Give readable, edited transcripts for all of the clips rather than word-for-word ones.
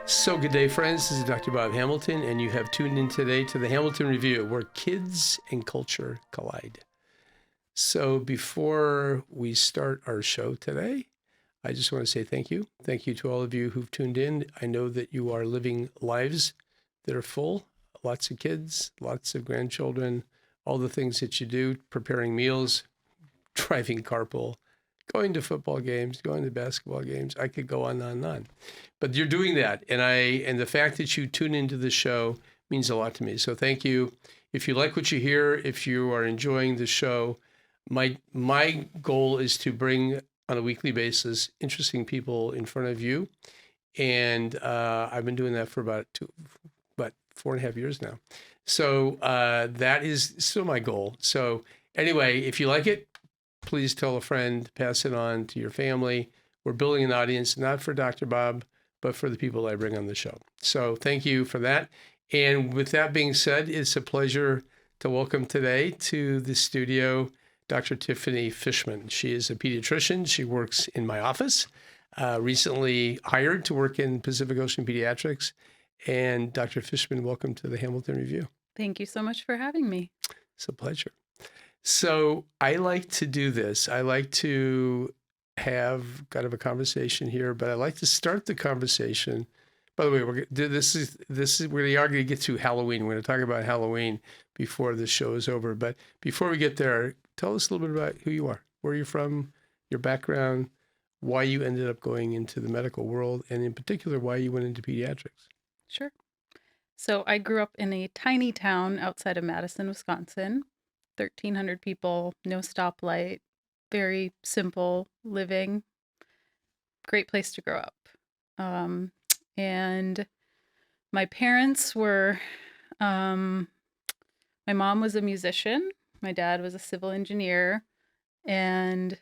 So good day, friends. This is Dr. Bob Hamilton, and you have tuned in today to the Hamilton Review, where kids and culture collide. So before we start our show today, I just want to say thank you. Thank you to all of you who've tuned in. I know that you are living lives that are full, lots of kids, lots of grandchildren, all the things that you do, preparing meals, driving carpool, going to football games, going to basketball games. I could go on and on. But you're doing that. And the fact that you tune into the show means a lot to me. So thank you. If you like what you hear, if you are enjoying the show, my goal is to bring on a weekly basis interesting people in front of you. And I've been doing that for about 4.5 years now. So that is still my goal. So anyway, if you like it, please tell a friend, pass it on to your family. We're building an audience, not for Dr. Bob, but for the people I bring on the show. So thank you for that. And with that being said, it's a pleasure to welcome today to the studio Dr. Tiffany Fischman. She is a pediatrician. She works in my office, recently hired to work in Pacific Ocean Pediatrics. And Dr. Fischman, welcome to the Hamilton Review. Thank you so much for having me. It's a pleasure. So I like to do this. I like to have kind of a conversation here, but I like to start the conversation. By the way, we're going to get to Halloween. We're going to talk about Halloween before the show is over. But before we get there, tell us a little bit about who you are, where you're from, your background, why you ended up going into the medical world, and in particular, why you went into pediatrics. Sure. So I grew up in a tiny town outside of Madison, Wisconsin. 1,300 people, no stoplight, very simple living, great place to grow up. And my parents were, my mom was a musician, my dad was a civil engineer, and,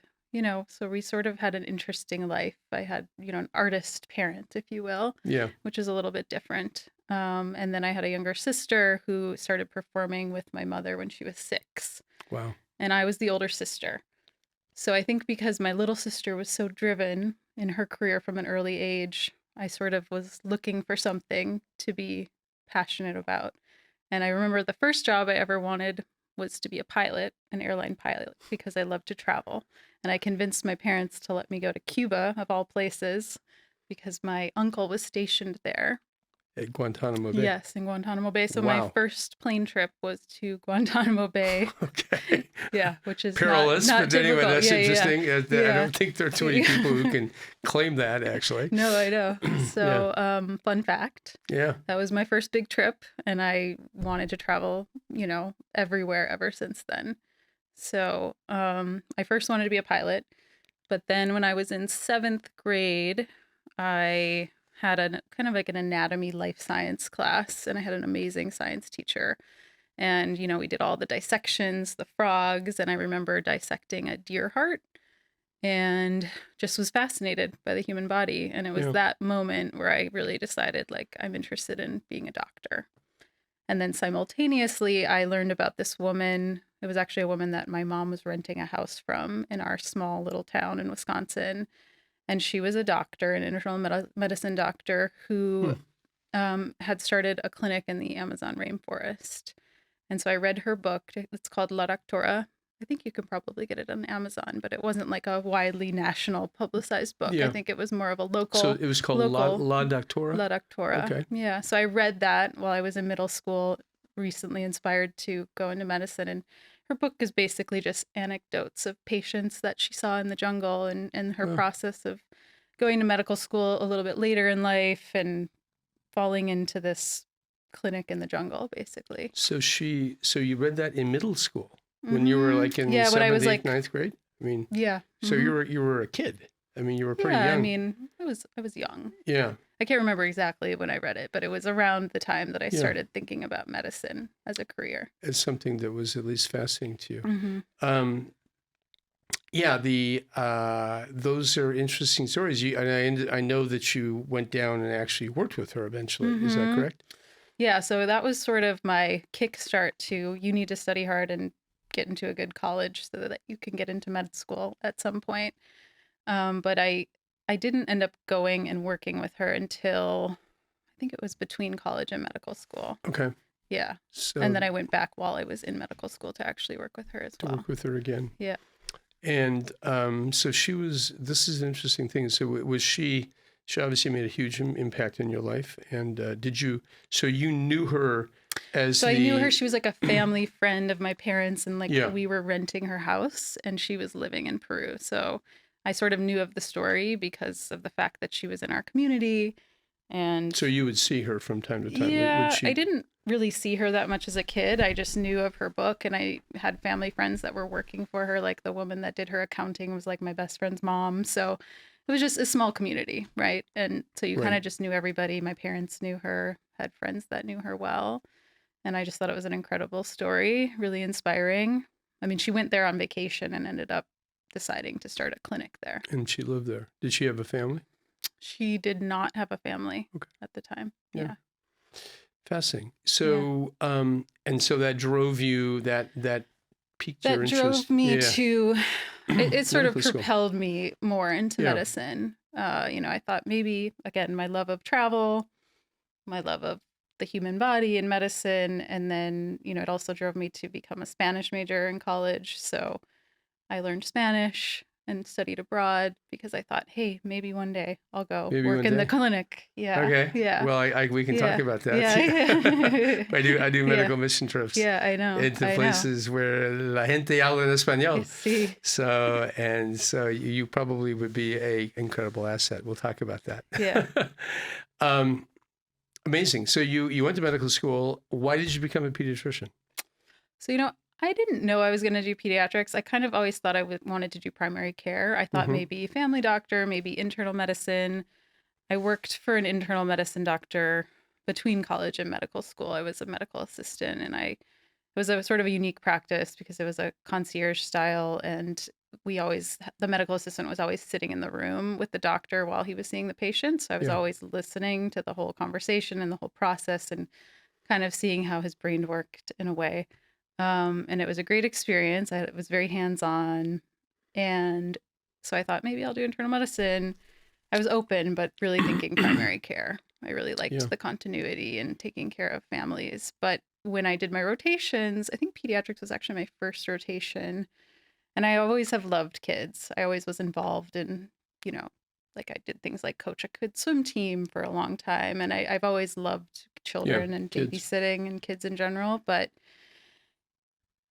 so we sort of had an interesting life. I had, an artist parent, if you will, which is a little bit different. And then I had a younger sister who started performing with my mother when she was 6. Wow. And I was the older sister. So I think because my little sister was so driven in her career from an early age, I sort of was looking for something to be passionate about. And I remember the first job I ever wanted was to be a pilot, an airline pilot, because I love to travel. And I convinced my parents to let me go to Cuba, of all places, because my uncle was stationed there. At Guantanamo Bay? Yes, in Guantanamo Bay. So wow. My first plane trip was to Guantanamo Bay. Okay. Yeah, which is perilous, not but typical. Anyway, that's interesting. Yeah. I don't think there are too many people who can claim that, actually. No, I know. So, fun fact. Yeah. That was my first big trip, and I wanted to travel, everywhere ever since then. So, I first wanted to be a pilot, but then when I was in 7th grade, I had a kind of like an anatomy life science class, and I had an amazing science teacher. And, we did all the dissections, the frogs, and I remember dissecting a deer heart and just was fascinated by the human body. And it was that moment where I really decided, like, I'm interested in being a doctor. And then simultaneously, I learned about this woman. It was actually a woman that my mom was renting a house from in our small little town in Wisconsin. And she was a doctor, an internal medicine doctor who had started a clinic in the Amazon rainforest. And so I read her book. It's called La Doctora. I think you can probably get it on Amazon, but it wasn't like a widely national publicized book. Yeah. I think it was more of a local. So it was called La Doctora? La Doctora. Okay. Yeah. So I read that while I was in middle school, recently inspired to go into medicine. And her book is basically just anecdotes of patients that she saw in the jungle and her process of going to medical school a little bit later in life and falling into this clinic in the jungle, basically. So you read that in middle school when you were like in 7th, 8th, 9th grade? I mean, yeah. So you were a kid. I mean, you were pretty young. I mean, I was young. Yeah. I can't remember exactly when I read it, but it was around the time that I started thinking about medicine as a career. As something that was at least fascinating to you. Mm-hmm. Those are interesting stories. I know that you went down and actually worked with her eventually. Mm-hmm. Is that correct? Yeah, so that was sort of my kickstart to you need to study hard and get into a good college so that you can get into med school at some point. But I didn't end up going and working with her until think it was between college and medical school. Okay. Yeah. So And then I went back while I was in medical school to actually work with her as to well. work with her again. Yeah. And so this is an interesting thing. So was she obviously made a huge impact in your life. And so you knew her as I knew her. She was like a family friend of my parents, and like we were renting her house and she was living in Peru. So I sort of knew of the story because of the fact that she was in our community. And so you would see her from time to time. Yeah, I didn't really see her that much as a kid. I just knew of her book, and I had family friends that were working for her. Like the woman that did her accounting was like my best friend's mom. So it was just a small community, right? And so you kind of just knew everybody. My parents knew her, had friends that knew her well. And I just thought it was an incredible story, really inspiring. I mean, she went there on vacation and ended up deciding to start a clinic there. And she lived there. Did she have a family? She did not have a family at the time. Yeah. Fascinating. So, and so that drove you, that piqued your interest. That drove me to, it sort of propelled me more into medicine. I thought maybe, again, my love of travel, my love of the human body and medicine. And then, it also drove me to become a Spanish major in college. So I learned Spanish and studied abroad because I thought, hey, maybe one day I'll go work in the clinic. Yeah. Okay. Yeah. Well, we can talk about that. Yeah. I do medical mission trips. Yeah, I know. Into places where la gente habla en español. Sí. So you probably would be an incredible asset. We'll talk about that. Yeah. Amazing. So you went to medical school. Why did you become a pediatrician? So, I didn't know I was going to do pediatrics. I kind of always thought I wanted to do primary care. I thought maybe family doctor, maybe internal medicine. I worked for an internal medicine doctor between college and medical school. I was a medical assistant, and it was a sort of a unique practice because it was a concierge style, and the medical assistant was always sitting in the room with the doctor while he was seeing the patient. So I was always listening to the whole conversation and the whole process and kind of seeing how his brain worked in a way. And it was a great experience. It was very hands-on. And so I thought maybe I'll do internal medicine. I was open, but really thinking primary care. I really liked the continuity and taking care of families. But when I did my rotations, I think pediatrics was actually my first rotation. And I always have loved kids. I always was involved in, like I did things like coach a kid swim team for a long time. And I've always loved children and babysitting and kids in general. But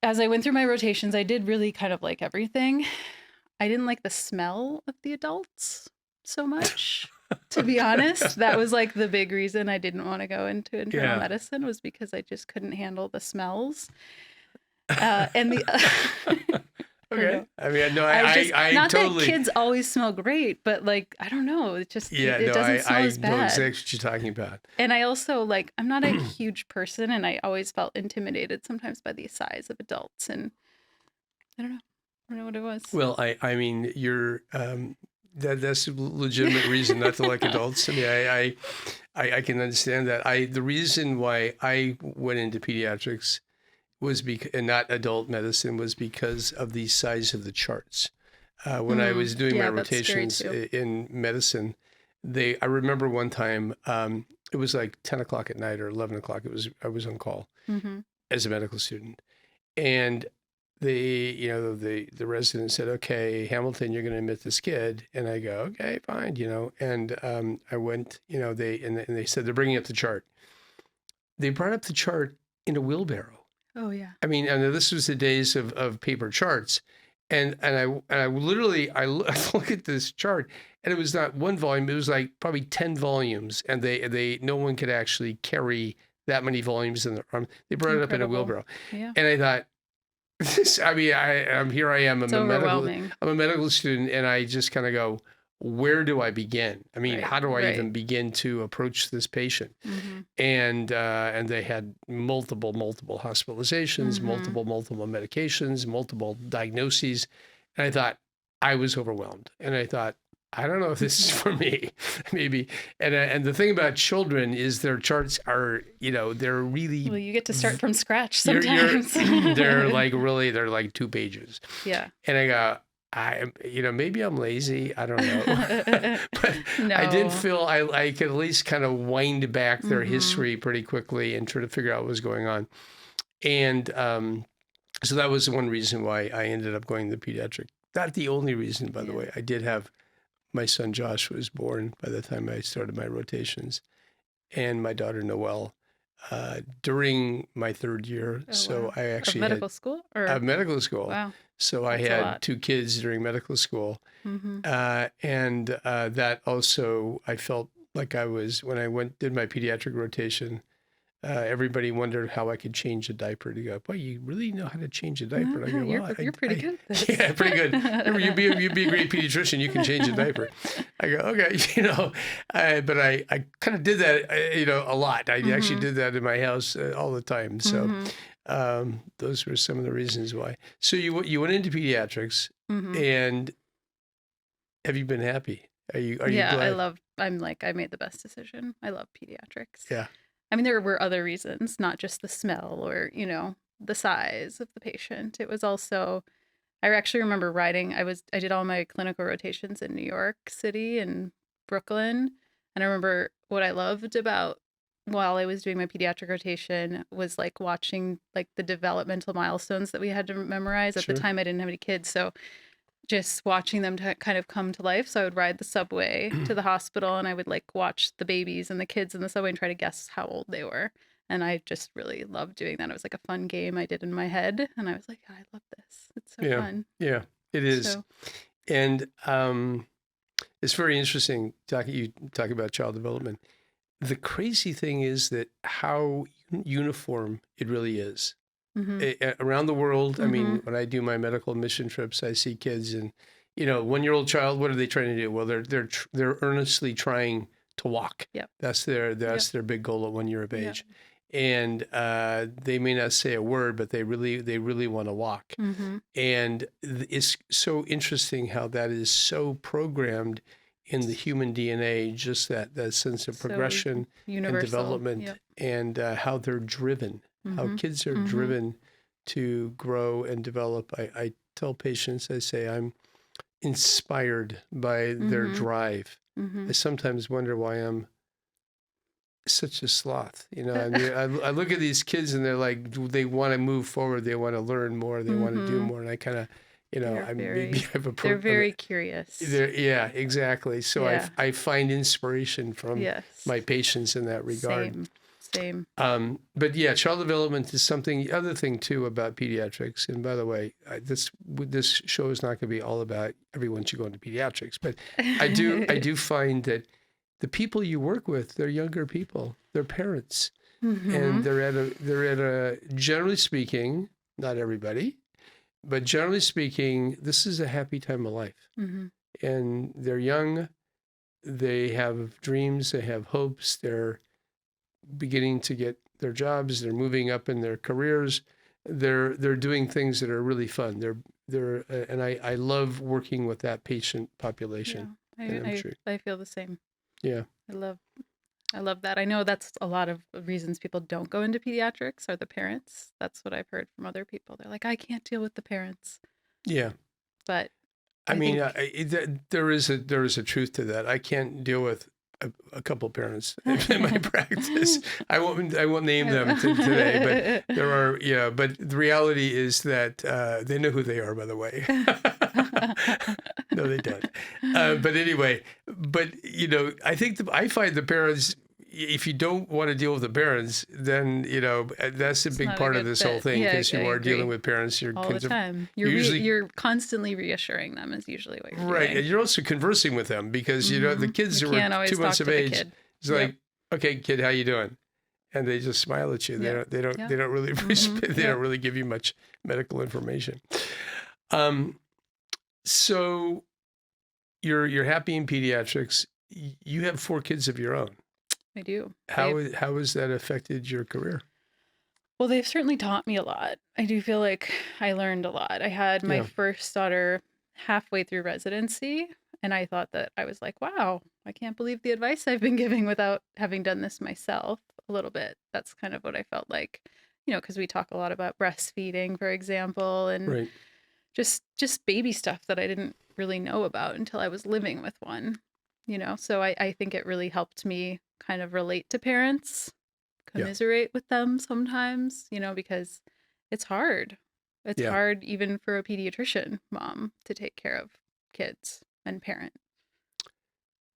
as I went through my rotations, I did really kind of like everything. I didn't like the smell of the adults so much, to be honest. That was like the big reason I didn't want to go into internal medicine, was because I just couldn't handle the smells. And the okay. I mean, no, I not totally. That kids always smell great, but like, I don't know. It just, it doesn't smell as bad. I know exactly what you're talking about. And I also I'm not a huge person, and I always felt intimidated sometimes by the size of adults. And I don't know what it was. Well, I mean, you're, that's a legitimate reason not to like adults. I mean, I can understand that. The reason why I went into pediatrics was and not adult medicine, was because of the size of the charts. When I was doing my rotations in medicine, I remember one time, it was like 10 o'clock at night or 11 o'clock. I was on call as a medical student. And the resident said, okay, Hamilton, you're going to admit this kid. And I go, okay, fine, and I went, and they said, they're bringing up the chart. They brought up the chart in a wheelbarrow. Oh yeah. I mean, this was the days of paper charts, and I literally look at this chart, and it was not one volume; it was like probably 10 volumes, and no one could actually carry that many volumes in their arm. They brought it up in a wheelbarrow, and I thought, here I am. I'm a medical student, and I just kind of go, where do I begin? I mean, how do I even begin to approach this patient? And they had multiple hospitalizations, multiple medications, multiple diagnoses. And I thought, I was overwhelmed. And I thought, I don't know if this is for me, maybe. And the thing about children is their charts are, they're really... Well, you get to start from scratch sometimes. They're like 2 pages. Yeah. And I go, maybe I'm lazy. I don't know. But No. I did feel I could at least kind of wind back their Mm-hmm. history pretty quickly and try to figure out what was going on. And so that was one reason why I ended up going to pediatric. Not the only reason, by the way. I did have my son Josh was born by the time I started my rotations, and my daughter Noelle during my third year. Oh, so wow. I actually Of medical school? Or medical school. wow. So I That's a had lot. 2 kids during medical school. Mm-hmm. And that also, I felt like I was, when I did my pediatric rotation, everybody wondered how I could change a diaper. To go, boy, you really know how to change a diaper. And I go, well, You're pretty good at this. Yeah, pretty good. You'd be a great pediatrician. You can change a diaper. I go, okay, but I kind of did that, a lot. I actually did that in my house all the time. So those were some of the reasons why. So you went into pediatrics, and have you been happy? Are you glad? I made the best decision. I love pediatrics. Yeah. I mean, there were other reasons, not just the smell or, the size of the patient. It was also, I actually remember I did all my clinical rotations in New York City and Brooklyn. And I remember what I loved about while I was doing my pediatric rotation was like watching like the developmental milestones that we had to memorize. At the time, I didn't have any kids. So just watching them kind of come to life. So I would ride the subway to the hospital and I would like watch the babies and the kids in the subway and try to guess how old they were. And I just really loved doing that. It was like a fun game I did in my head. And I was like, I love this. It's so fun. Yeah, it is. So, and it's very interesting. You talk about child development. The crazy thing is that how uniform it really is. Around the world. I mean, when I do my medical mission trips, I see kids and, 1-year-old child, what are they trying to do? Well, they're earnestly trying to walk. Yep. That's their big goal at 1 year of age. And they may not say a word, but they really want to walk. And it's so interesting how that is so programmed in the human DNA, just that sense of progression and development, and how they're driven. How kids are driven to grow and develop. I tell patients, I say, I'm inspired by their drive. I sometimes wonder why I'm such a sloth. I mean, I look at these kids and they're like, they want to move forward. They want to learn more. They want to do more. And I kind of, they're very curious. Yeah, exactly. So I find inspiration from my patients in that regard. Same. But yeah, child development is something. The other thing too about pediatrics, and by the way, this show is not going to be all about everyone should go into pediatrics, but I do find that the people you work with, they're younger people, they're parents, and they're at a generally speaking, not everybody, but generally speaking, this is a happy time of life, and they're young, they have dreams, they have hopes, they're beginning to get their jobs, they're moving up in their careers, they're doing things that are really fun. And I love working with that patient population. I feel the same. Yeah. I love that. I know that's a lot of reasons people don't go into pediatrics are the parents. That's what I've heard from other people. They're like, I can't deal with the parents. Yeah. But I mean, there is a truth to that. I can't deal with a couple of parents in my practice. I won't name them today, but there are, but the reality is that they know who they are, by the way. No, they don't. But anyway, I think I find the parents, if you don't want to deal with the parents, then, that's a big part of this whole thing, because you are dealing with parents. You're all the time. You're constantly reassuring them is usually what you're doing. Right. And you're also conversing with them because, the kids who are 2 months of age, it's like, okay, kid, how you doing? And they just smile at you. They don't really they don't really give you much medical information. So you're happy in pediatrics. You have 4 kids of your own. I do. How has that affected your career? Well, they've certainly taught me a lot. I do feel like I learned a lot. I had my first daughter halfway through residency, and I thought that I was like, wow, I can't believe the advice I've been giving without having done this myself a little bit. That's kind of what I felt like, because we talk a lot about breastfeeding, for example, and just baby stuff that I didn't really know about until I was living with one, So I think it really helped me kind of relate to parents, Yeah. commiserate with them sometimes, because it's hard. It's Yeah. hard even for a pediatrician mom to take care of kids and parent.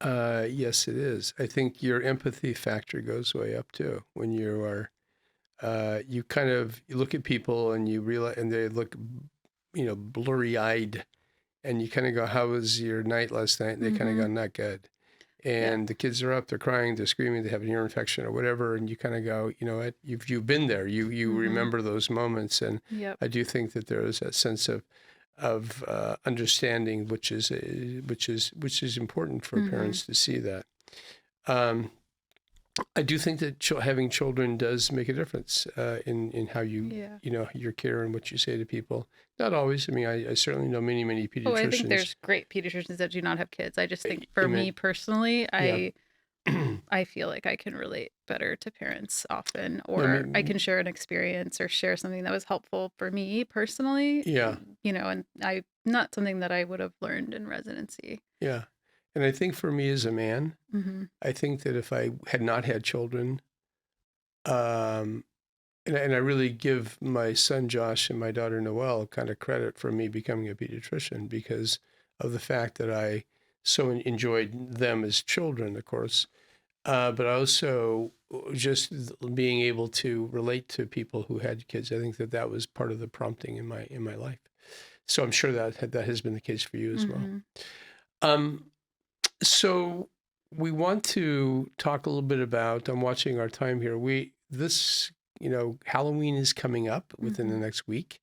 Yes, it is. I think your empathy factor goes way up too when you are, you look at people and you realize, and they look, blurry eyed, and you kind of go, "How was your night last night?" And they kind of go, Mm-hmm. "Not good." Yeah. And the kids are up, they're crying, they're screaming, they have an ear infection or whatever, and you kind of go, you know what, you've been there, you Mm-hmm. remember those moments, and Yep. I do think that there is a sense of understanding, which is important for Mm-hmm. parents to see that. Um, I do think that having children does make a difference in how Yeah. your care and what you say to people. Not always. I mean, I certainly know many Oh, I think pediatricians. there's great pediatricians that do not have kids. I just think for me Amen. personally, Yeah. I feel like I can relate better to parents often, No, I or I mean, can share an experience or share something that was helpful for me personally, yeah. and I not something that I would have learned in residency. Yeah. And I think for me as a man, Hmm. I think that if I had not had children, um, and I really give my son Josh and my daughter Noelle kind of credit for me becoming a pediatrician because of the fact that I so enjoyed them as children, of course, but also just being able to relate to people who had kids. I think that that was part of the prompting in my life. So I'm sure that has been the case for you as well. Hmm. Um, So we want to talk a little bit about, I'm watching our time here. Halloween is coming up within the Hmm. next week.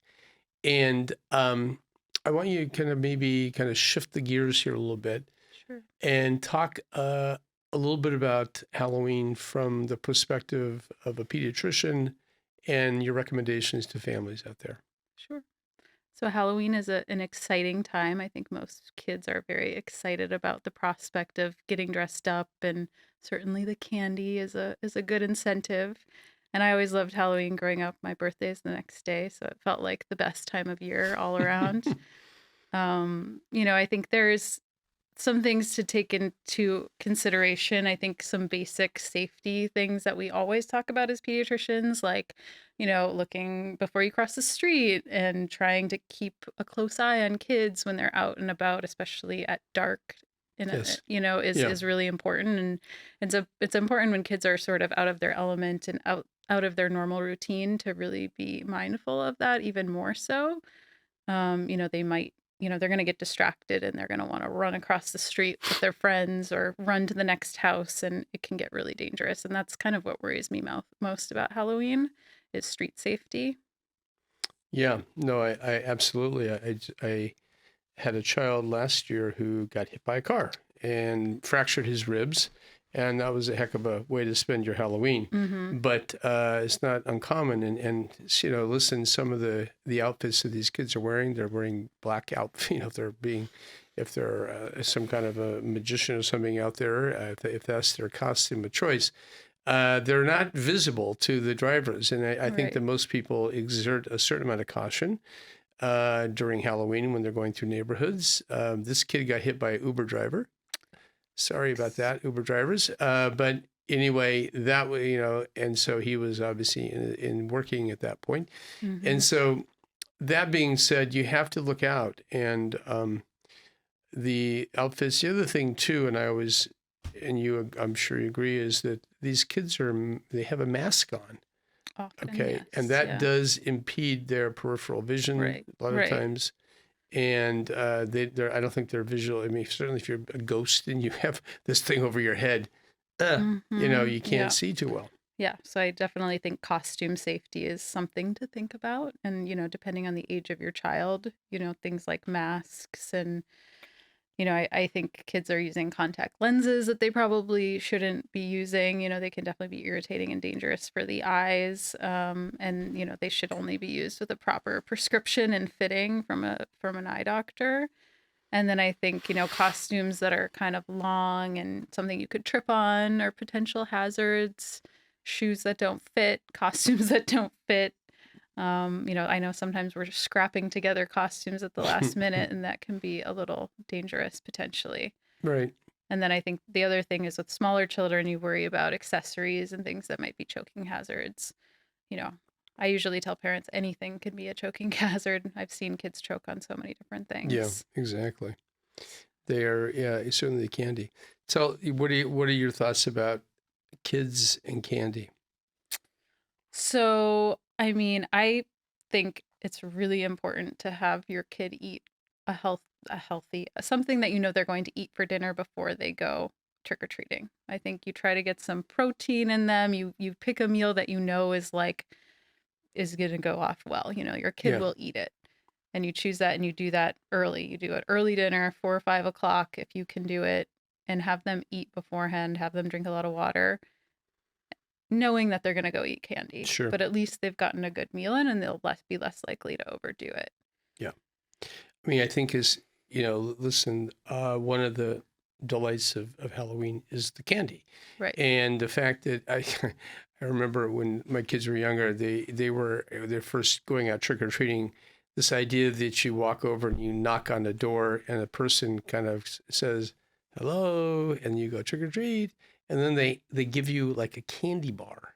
And I want you to kind of shift the gears here a little bit Sure. and talk a little bit about Halloween from the perspective of a pediatrician and your recommendations to families out there. Sure. So Halloween is an exciting time. I think most kids are very excited about the prospect of getting dressed up, and certainly the candy is a good incentive. And I always loved Halloween growing up. My birthday is the next day, so it felt like the best time of year all around. I think there's some things to take into consideration. I think some basic safety things that we always talk about as pediatricians, like, looking before you cross the street and trying to keep a close eye on kids when they're out and about, especially at dark. Yes. Is Yeah. is really important, and so it's important when kids are sort of out of their element and out of their normal routine to really be mindful of that even more so. They might, they're going to get distracted and they're going to want to run across the street with their friends or run to the next house, and it can get really dangerous. And that's kind of what worries me most about Halloween is street safety. Yeah. No, I absolutely. I had a child last year who got hit by a car and fractured his ribs. And that was a heck of a way to spend your Halloween. Mm-hmm. But it's not uncommon. And listen, some of the outfits that these kids are wearing, they're wearing black outfit. If they're some kind of a magician or something out there, if that's their costume of choice, they're not visible to the drivers. And I think that Right. most people exert a certain amount of caution during Halloween when they're going through neighborhoods. This kid got hit by an Uber driver. Sorry about that, Uber drivers. But anyway, that way, and so he was obviously in working at that point. Mm-hmm. And so that being said, you have to look out. And the outfits, the other thing too, and I'm sure you agree, is that these kids they have a mask on. Often, Okay. And yes. that Yeah. does impede their peripheral vision Right. a lot of Right. times. And I don't think they're visual. I mean, certainly if you're a ghost and you have this thing over your head, Mm-hmm. you can't Yeah. see too well. Yeah. So I definitely think costume safety is something to think about. And, depending on the age of your child, things like masks and I think kids are using contact lenses that they probably shouldn't be using. They can definitely be irritating and dangerous for the eyes. And they should only be used with a proper prescription and fitting from an eye doctor. And then I think, costumes that are kind of long and something you could trip on or potential hazards, shoes that don't fit, costumes that don't fit. I know sometimes we're just scrapping together costumes at the last minute, and that can be a little dangerous potentially. Right. And then I think the other thing is with smaller children, you worry about accessories and things that might be choking hazards. I usually tell parents anything could be a choking hazard. I've seen kids choke on so many different Yeah, things. exactly. They are, yeah, certainly candy. So what are your thoughts about kids and candy? So, I think it's really important to have your kid eat a healthy something that they're going to eat for dinner before they go trick or treating. I think you try to get some protein in them. You pick a meal that is going to go off well. Your kid Yeah. will eat it. And you choose that and you do that early. You do it early dinner, 4 or 5 o'clock, if you can do it, and have them eat beforehand, have them drink a lot of water, knowing that they're going to go eat candy. Sure. But at least they've gotten a good meal in and they'll be less likely to overdo it. Yeah. I mean, I think listen, one of the delights of Halloween is the candy. Right. And the fact that I remember when my kids were younger, they're first going out trick or treating. This idea that you walk over and you knock on the door and a person kind of says hello and you go trick or treat, and then they give you like a candy bar.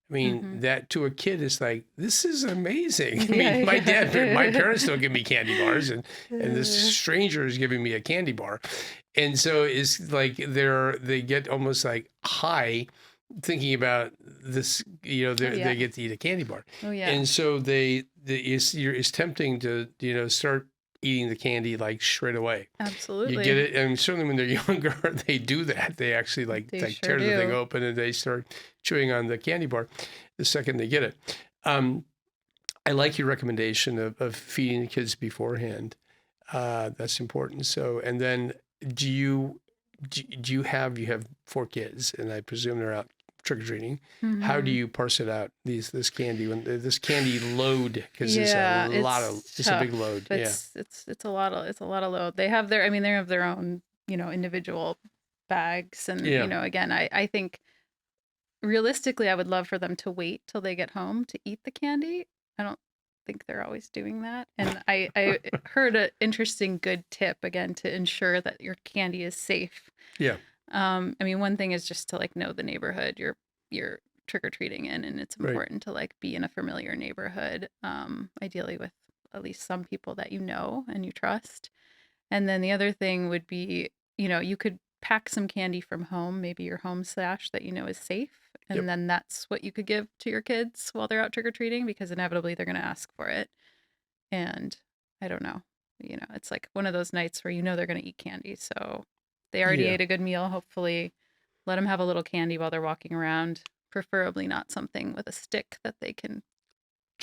I mean, that to a kid is like, this is amazing. I mean, my parents don't give me candy bars, and this stranger is giving me a candy bar. And so it's like they get almost like high thinking about this, they get to eat a candy bar. Oh, yeah. And so it's tempting to, start eating the candy like straight away. Absolutely. You get it. And certainly when they're younger, they do that. They actually tear the thing open and they start chewing on the candy bar the second they get it. I like your recommendation of feeding the kids beforehand. That's important. So, and then you have 4 kids, and I presume they're out trick or treating. How do you parse it out? This candy load, because it's a big load. It's a lot of load. They have their own individual bags, and again, I think realistically I would love for them to wait till they get home to eat the candy. I don't think they're always doing that, and I heard an interesting good tip again to ensure that your candy is safe. Yeah. One thing is just to know the neighborhood you're trick-or-treating in, and it's important to be in a familiar neighborhood, ideally with at least some people that and you trust. And then the other thing would be, you could pack some candy from home, maybe your home stash that is safe, and then that's what you could give to your kids while they're out trick-or-treating, because inevitably they're going to ask for it. And I don't know, it's like one of those nights where they're going to eat candy, so they already ate a good meal. Hopefully let them have a little candy while they're walking around, preferably not something with a stick that they can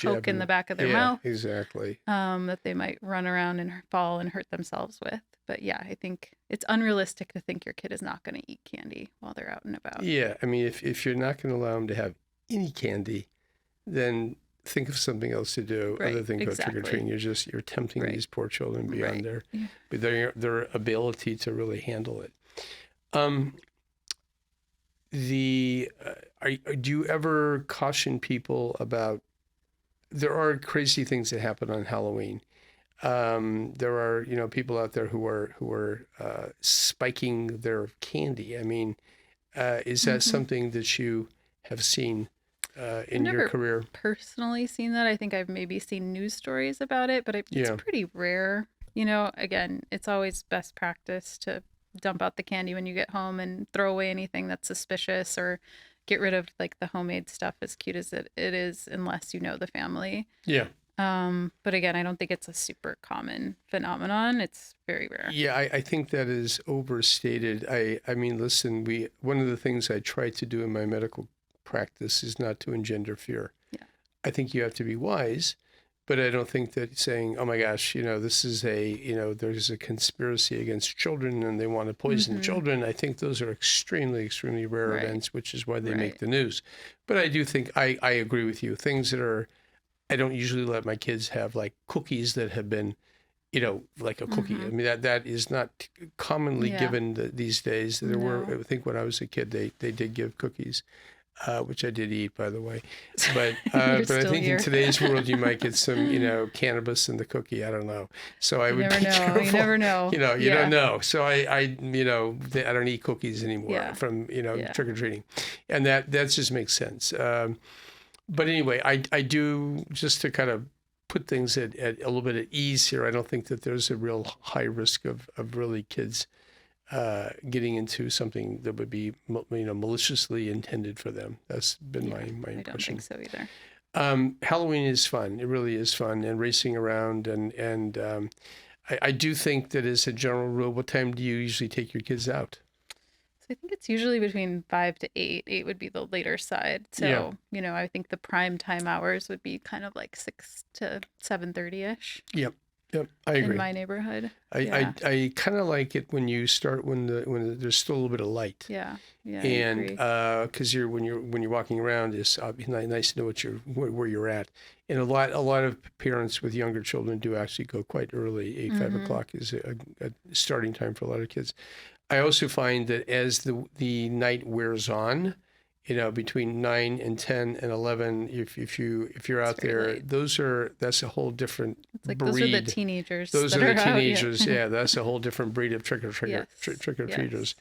poke in the back of their mouth. Exactly. That they might run around and fall and hurt themselves with. But yeah, I think it's unrealistic to think your kid is not going to eat candy while they're out and about. Yeah. I mean, if you're not going to allow them to have any candy, then think of something else to do other than go trick or treating. You're tempting these poor children beyond their ability to really handle it. Do you ever caution people about? There are crazy things that happen on Halloween. There are people out there who are spiking their candy. I mean, is that something that you have seen in your career? Personally seen that. I think I've maybe seen news stories about it, but it's pretty rare. Again, it's always best practice to dump out the candy when you get home and throw away anything that's suspicious, or get rid of the homemade stuff, as cute as it is, unless the family. Yeah. But again, I don't think it's a super common phenomenon. It's very rare. Yeah, I think that is overstated. I mean, listen, one of the things I try to do in my medical practice is not to engender fear. Yeah. I think you have to be wise, but I don't think that saying, oh my gosh, this is there's a conspiracy against children and they want to poison children. I think those are extremely, extremely rare events, which is why they make the news. But I do think I agree with you. Things that I don't usually let my kids have cookies that have been, like a cookie. I mean, that is not commonly given these days. There were, I think when I was a kid, they did give cookies. which I did eat, by the way. But You're but I still think here. in today's world, you might get some, cannabis in the cookie. I don't know. So I You would never be know. careful. You never know. You Yeah. don't know. So I don't eat cookies anymore Yeah. from, Yeah. trick or treating, and that just makes sense. But anyway, I do, just to kind of put things at a little bit at ease here. I don't think that there's a real high risk of really kids getting into something that would be maliciously intended for them. That's been my I impression. don't think so either. Halloween is fun. It really is fun, and racing around, and I do think that as a general rule, what time do you usually take your kids out? So I think it's usually between 5 to 8. 8 would be the later side. So, I think the prime time hours would be kind of like 6 to 7:30ish Yep, I agree. in my neighborhood. I kind of like it when you start when there's still a little bit of light. Yeah. Yeah. I And agree. because when you're walking around, it's nice to know where you're at. And a lot of parents with younger children do actually go quite early. 8, 5 o'clock is a starting time for a lot of kids. I also find that as the night wears on, between 9 and 10 and 11, if you're out there, late. that's a whole different It's like breed. those are the teenagers. Those that are the out, teenagers. Yeah, that's a whole different breed of trick or Yes. treaters.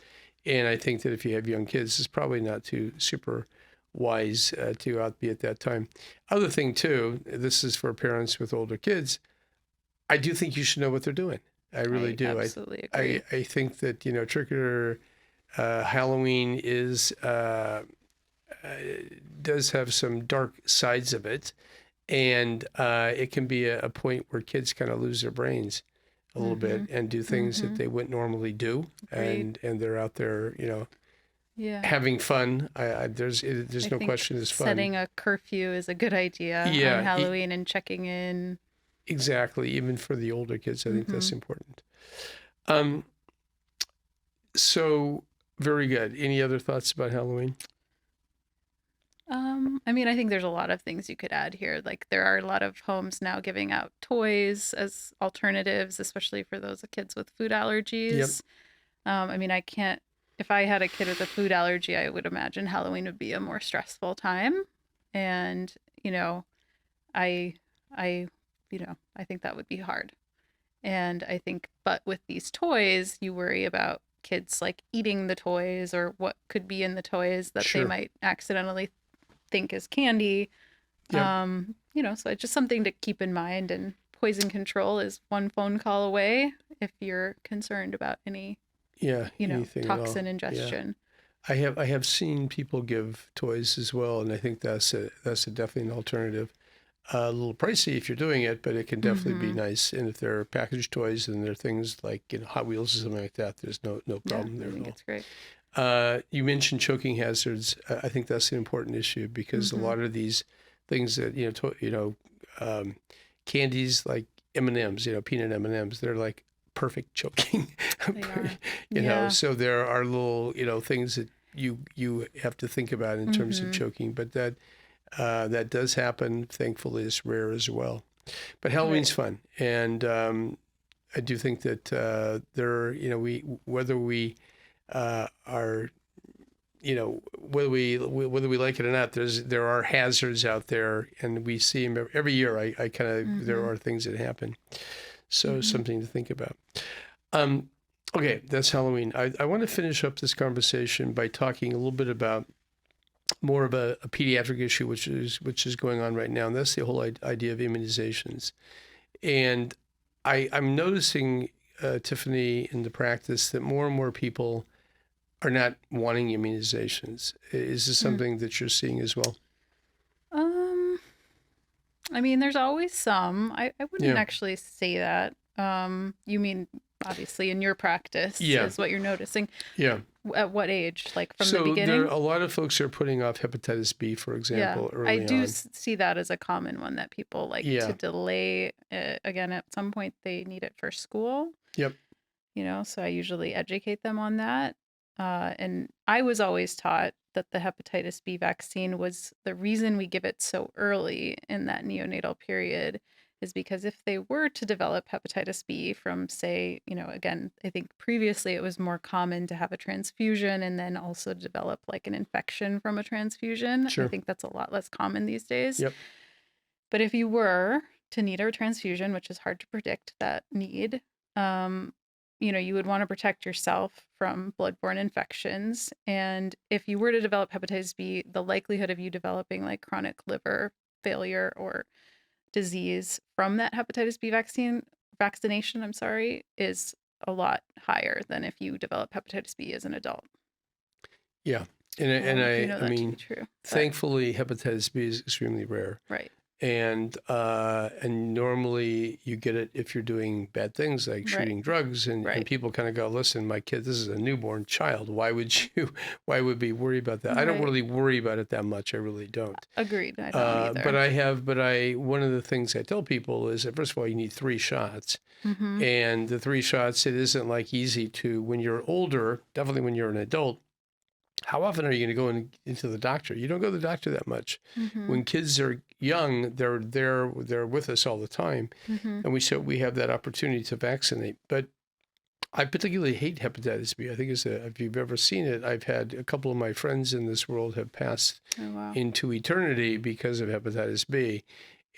And I think that if you have young kids, it's probably not too super wise to out be at that time. Other thing too, this is for parents with older kids. I do think you should know what they're doing. I really do. Absolutely agree. I think that trick or Halloween does have some dark sides of it, and it can be a point where kids kind of lose their brains a little bit and do things that they wouldn't normally do, and they're out there, Yeah. having fun. There's no think question it's fun. Setting a curfew is a good idea on Halloween and checking in. Exactly. Even for the older kids, I think that's important. So very good. Any other thoughts about Halloween? I think there's a lot of things you could add here. Like there are a lot of homes now giving out toys as alternatives, especially for those kids with food allergies. I can't, if I had a kid with a food allergy, I would imagine Halloween would be a more stressful time. And, I think that would be hard. And I think, but with these toys, you worry about kids like eating the toys or what could be in the toys that they might accidentally think is candy. So it's just something to keep in mind. And poison control is one phone call away if you're concerned about any, toxin ingestion. Yeah. I have seen people give toys as well, and I think that's definitely an alternative. A little pricey if you're doing it, but it can definitely be nice. And if they're packaged toys and they're things like Hot Wheels or something like that, there's no problem there at all. I think it's great. You mentioned choking hazards. I think that's an important issue because a lot of these things that candies like M&Ms, peanut M&Ms, they're like perfect choking. They are. So there are little things that you have to think about in terms of choking, but that does happen. Thankfully, it's rare as well. But Halloween's fun, and I do think that whether we like it or not, there are hazards out there, and we see them every year. I kind of there are things that happen, so something to think about. Okay, that's Halloween. I want to finish up this conversation by talking a little bit about more of a pediatric issue, which is going on right now, and that's the whole idea of immunizations. And I'm noticing, Tiffany, in the practice that more and more people are not wanting immunizations. Is this something that you're seeing as well? There's always some. I wouldn't actually say that. You mean obviously in your practice is what you're noticing. Yeah. At what age? Like from the So beginning? a lot of folks are putting off hepatitis B, for example, early on. I do see that as a common one that people like to delay. Again, at some point they need it for school. Yep. So I usually educate them on that. And I was always taught that the hepatitis B vaccine was the reason we give it so early in that neonatal period is because if they were to develop hepatitis B from, say, again, I think previously it was more common to have a transfusion and then also develop like an infection from a transfusion. Sure. I think that's a lot less common these days. Yep. But if you were to need a transfusion, which is hard to predict that need, you would want to protect yourself from bloodborne infections. And if you were to develop hepatitis B, the likelihood of you developing like chronic liver failure or disease from that hepatitis B vaccination, is a lot higher than if you develop hepatitis B as an adult. Yeah. And I mean, true, thankfully, hepatitis B is extremely rare. Right. And normally you get it if you're doing bad things like shooting drugs, and people kind of go, listen, my kid, this is a newborn child. Why would we worry about that? I don't really worry about it that much. I really don't. Agreed. I don't either. But one of the things I tell people is that first of all, you need 3 shots. Mm-hmm. And the 3 shots, it isn't like easy to, when you're older, definitely when you're an adult, how often are you going to go into the doctor? You don't go to the doctor that much. Mm-hmm. When kids are young, they're with us all the time, mm-hmm. and we have that opportunity to vaccinate. But I particularly hate hepatitis B. I think if you've ever seen it, I've had a couple of my friends in this world have passed into eternity because of hepatitis B,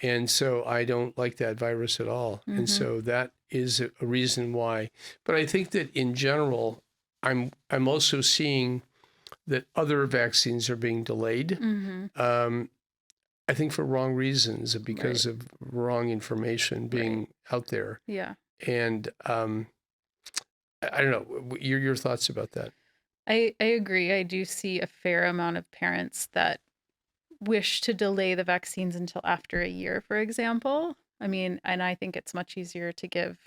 and so I don't like that virus at all. Mm-hmm. And so that is a reason why. But I think that in general, I'm also seeing that other vaccines are being delayed. Mm-hmm. I think for wrong reasons, because of wrong information being out there. Yeah. And I don't know, your thoughts about that? I agree. I do see a fair amount of parents that wish to delay the vaccines until after a year, for example. I mean, and I think it's much easier to give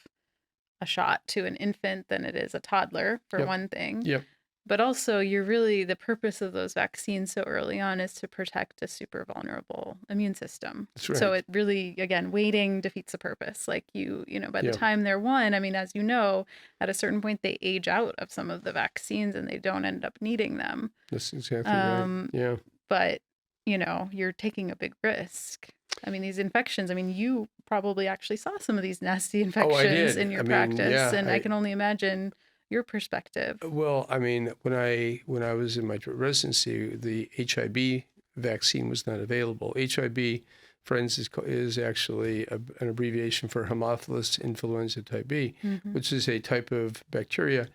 a shot to an infant than it is a toddler, for one thing. Yep. But also, the purpose of those vaccines so early on is to protect a super vulnerable immune system. That's right. So it really, again, waiting defeats the purpose. Like by the time they're 1, I mean, as you know, at a certain point, they age out of some of the vaccines and they don't end up needing them. That's exactly right. Yeah. But, you're taking a big risk. I mean, these infections, you probably actually saw some of these nasty infections in your practice. And I can only imagine your perspective. Well, I mean, when I was in my residency, the HIV vaccine was not available. HIV, friends, is actually an abbreviation for Haemophilus influenza type B, mm-hmm. which is a type of bacteria.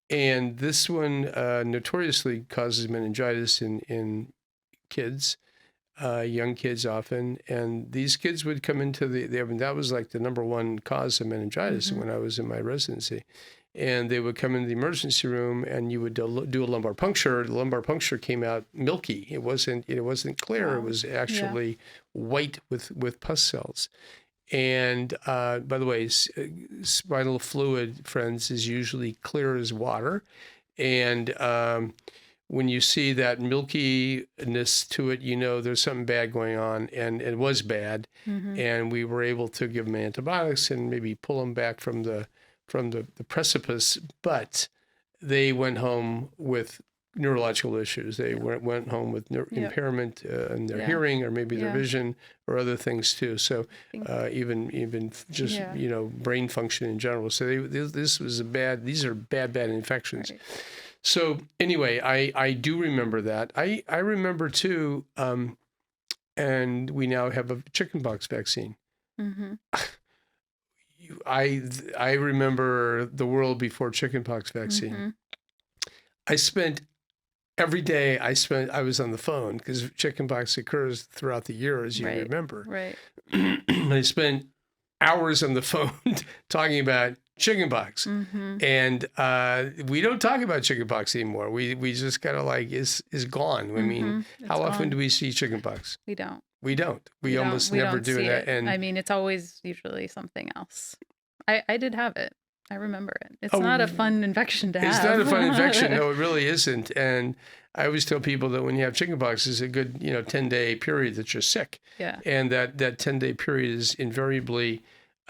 And this one notoriously causes meningitis in kids, young kids often. And these kids would come into that was like the number one cause of meningitis mm-hmm. when I was in my residency. And they would come into the emergency room, and you would do a lumbar puncture. The lumbar puncture came out milky. It wasn't clear. Wow. It was actually white with pus cells. And by the way, spinal fluid, friends, is usually clear as water. And when you see that milkiness to it, there's something bad going on, and it was bad. Mm-hmm. And we were able to give them antibiotics and maybe pull them back from the precipice, but they went home with neurological issues. They went home with impairment in their hearing, or maybe their vision, or other things too. So even just brain function in general. So these are bad infections. Right. So anyway, I do remember that. I remember too, and we now have a chickenpox vaccine. Mm-hmm. I remember the world before chickenpox vaccine. Mm-hmm. I spent every day. I was on the phone because chickenpox occurs throughout the year, as you remember. Right. I spent hours on the phone talking about chickenpox, mm-hmm. and we don't talk about chickenpox anymore. We just kind of like is gone. I mean, how often do we see chickenpox? We don't. We almost never do that. And I mean, it's always usually something else. I did have it. I remember it. It's not a fun infection to have. It's not a fun infection. No, it really isn't. And I always tell people that when you have chickenpox, it's a good 10-day period that you're sick. Yeah. And that 10-day period is invariably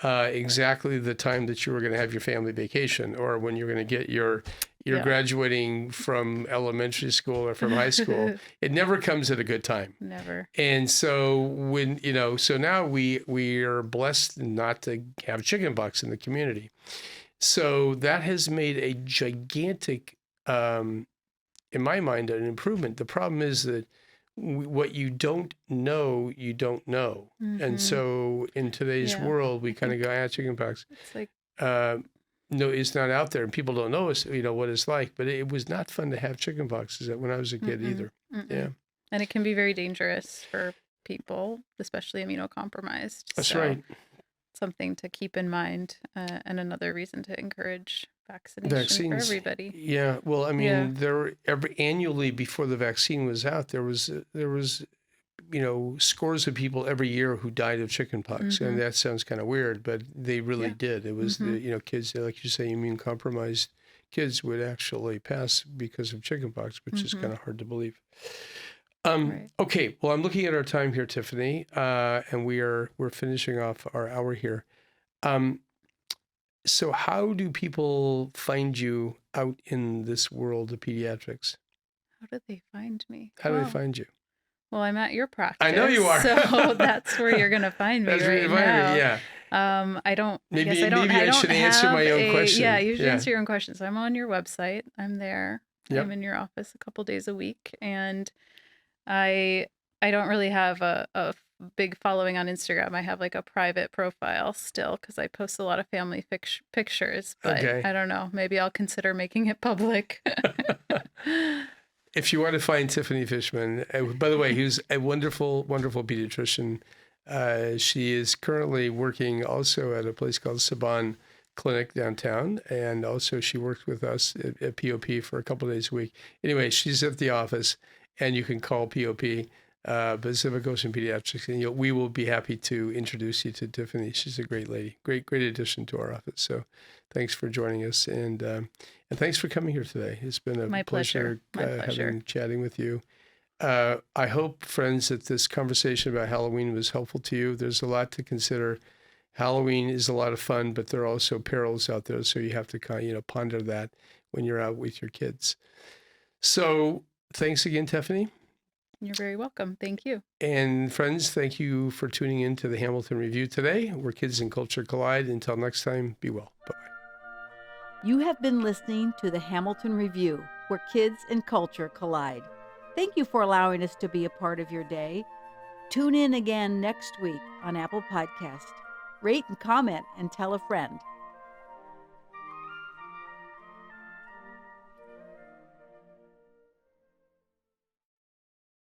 exactly the time that you were going to have your family vacation, or when you're going to get your you're Yeah. graduating from elementary school or from high school. It never comes at a good time. Never. And so when, so now we are blessed not to have chickenpox in the community. So that has made a gigantic, in my mind, an improvement. The problem is that what you don't know, you don't know. And so in today's world, we kind of go, chickenpox. It's like, no, it's not out there, and people don't know what it's like. But it was not fun to have chickenpox when I was a kid either. Yeah, and it can be very dangerous for people, especially immunocompromised. That's So right. Something to keep in mind, and another reason to encourage vaccination Vaccines for everybody. Yeah, well, I mean, annually before the vaccine was out, there was scores of people every year who died of chickenpox, and that sounds kind of weird, but they really did. It was the kids, like you say, immune compromised kids would actually pass because of chickenpox, which is kind of hard to believe. Right. Okay, well, I'm looking at our time here, Tiffany, and we're finishing off our hour here. So how do people find you out in this world of pediatrics? How did they find me? How do they find you? Well, I'm at your practice. I know you are. So that's where you're going to find me That's where right you find now. me, yeah. I don't. Maybe I don't should answer have my own question. Yeah, you should answer your own questions. I'm on your website. I'm there. Yep. I'm in your office a couple days a week, and I don't really have a big following on Instagram. I have like a private profile still because I post a lot of family pictures. But Okay. I don't know. Maybe I'll consider making it public. If you want to find Tiffany Fischman, by the way, who's a wonderful, wonderful pediatrician. She is currently working also at a place called Saban Clinic downtown, and also she worked with us at POP for a couple of days a week. Anyway, she's at the office, and you can call POP, Pacific Ocean Pediatrics, and we will be happy to introduce you to Tiffany. She's a great lady, great addition to our office. So thanks for joining us, and thanks for coming here today. It's been a pleasure. Chatting with you. I hope, friends, that this conversation about Halloween was helpful to you. There's a lot to consider. Halloween is a lot of fun, but there are also perils out there, so you have to ponder that when you're out with your kids. So thanks again, Tiffany. You're very welcome. Thank you. And friends, thank you for tuning in to the Hamilton Review today, where kids and culture collide. Until next time, be well. Bye-bye. You have been listening to the Hamilton Review, where kids and culture collide. Thank you for allowing us to be a part of your day. Tune in again next week on Apple Podcast. Rate and comment and tell a friend.